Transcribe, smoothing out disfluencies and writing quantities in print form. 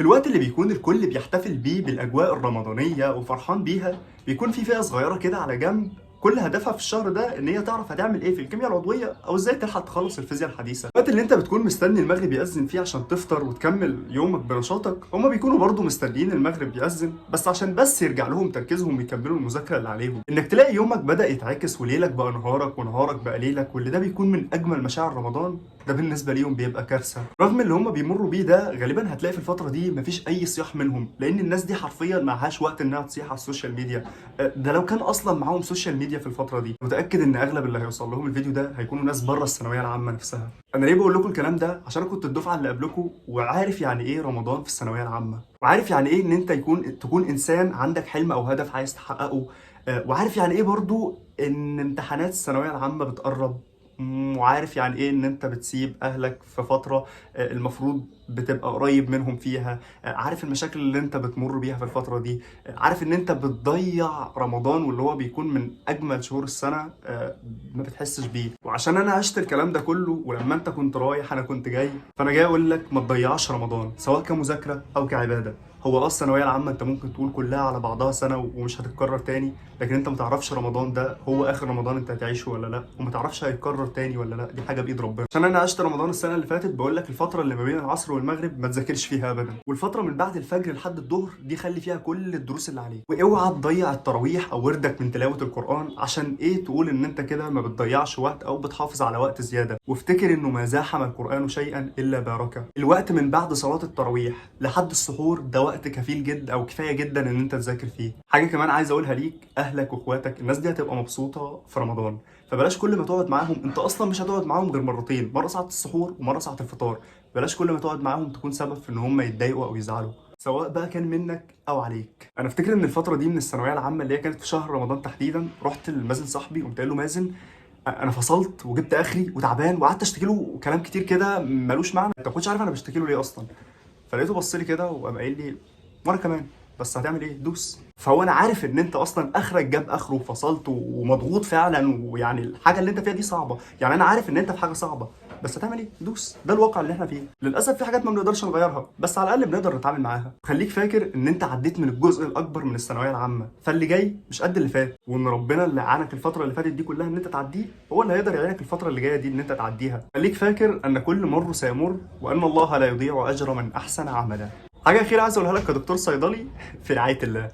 في الوقت اللي بيكون الكل بيحتفل بيه بالأجواء الرمضانية وفرحان بيها، بيكون في فئة صغيرة كده على جنب، كل هدفها في الشهر ده إن هي تعرف هتعمل إيه في الكيمياء العضوية أو إزاي تلحق تخلص الفيزياء الحديثة. الوقت اللي أنت بتكون مستني المغرب يأذن فيه عشان تفطر وتكمل يومك بنشاطك، هما بيكونوا برضه مستنيين المغرب يأذن عشان يرجع لهم تركيزهم ويكملوا المذاكرة اللي عليهم. إنك تلاقي يومك بدأ يتعكس وليلك بقى نهارك ونهارك بقى ليلك، واللي ده بيكون من أجمل مشاعر رمضان، ده بالنسبة ليهم بيبقى كارثة. رغم اللي هم بيمروا بيه ده، غالبا هتلاقي في الفترة دي مفيش أي صياح منهم، لأن الناس دي حرفيا معهاش وقت إنها تصيح على السوشيال ميديا. ده لو كان أصلا معاهم سوشيال ميديا في الفترة دي. متأكد إن أغلب اللي هيوصل لهم الفيديو ده هيكونوا ناس بره الثانوية العامة نفسها. أنا ليه بقول لكم الكلام ده؟ عشان أنا كنت الدفعة اللي قبلكم، وعارف يعني إيه رمضان في الثانوية العامة، وعارف يعني إيه إن أنت تكون إنسان عندك حلم أو هدف عايز تحققه، وعارف يعني إيه برضو إن امتحانات الثانوية العامة بتقرب، وعارف يعني ايه ان انت بتسيب اهلك في فترة المفروض بتبقى قريب منهم فيها، عارف المشاكل اللي انت بتمر بيها في الفترة دي، عارف ان انت بتضيع رمضان واللي هو بيكون من اجمل شهور السنة ما بتحسش بيه. وعشان انا عشت الكلام ده كله، ولما انت كنت رايح انا كنت جاي، فانا جاي اقول لك ما تضيعش رمضان سواء كمذاكرة او كعبادة. هو الثانويه العامه انت ممكن تقول كلها على بعضها سنه ومش هتتكرر تاني، لكن انت ما تعرفش رمضان ده هو اخر رمضان انت هتعيشه ولا لا، وما تعرفش هيتكرر تاني ولا لا، دي حاجه بايد ربنا. عشان انا عشت رمضان السنه اللي فاتت، بقول لك الفتره اللي ما بين العصر والمغرب ما تذاكرش فيها ابدا، والفتره من بعد الفجر لحد الظهر دي خلي فيها كل الدروس اللي عليك، واوعى تضيع التراويح او وردك من تلاوه القران. عشان ايه تقول ان انت كده ما بتضيعش وقت او بتحافظ على وقت زياده؟ وافتكر انه ما زاحم القران شيئا الا باركه. الوقت من بعد صلاه التراويح لحد السحور ده وقت كفيل جدا او كفايه جدا ان انت تذاكر فيه. حاجه كمان عايز اقولها ليك، اهلك واخواتك الناس دي هتبقى مبسوطه في رمضان، فبلاش كل ما تقعد معاهم، انت اصلا مش هتقعد معاهم غير مرتين، مره ساعه السحور ومره ساعه الفطار، بلاش كل ما تقعد معاهم تكون سبب في ان هم يتضايقوا او يزعلوا، سواء بقى كان منك او عليك. انا افتكر ان الفتره دي من الثانويه العامه اللي هي كانت في شهر رمضان تحديدا، رحت لمازن صاحبي وقمت قايل له مازن، انا فصلت وجبت اخري وتعبان، وقعدت اشتكي له كلام كتير كده ملوش معنى، انت ما كنتش عارف انا بشتكي له ليه اصلا. فلقيته بص لي كده وقام قايل لي وانا كمان، بس هتعمل ايه؟ دوس. فهو انا عارف ان انت اصلا اخرك جاب اخره وفصلت ومضغوط فعلا، ويعني الحاجه اللي انت فيها دي صعبه، يعني انا عارف ان انت في حاجه صعبه، بس هتعمل ايه؟ دوس. ده الواقع اللي احنا فيه. للاسف في حاجات ما بنقدرش نغيرها، بس على الاقل بنقدر نتعامل معاها. خليك فاكر ان انت عديت من الجزء الاكبر من الثانويه العامه، فاللي جاي مش قد اللي فات، وان ربنا اللي عانك الفتره اللي فاتت دي كلها ان انت تعديه، هو اللي هيقدر يعينك الفتره اللي جايه دي ان انت تعديها. خليك فاكر ان كل مر سيمر، وان الله لا يضيع اجر من احسن عملا. حاجه اخيره عايز اقولها لك كدكتور صيدلي، في رعايه الله.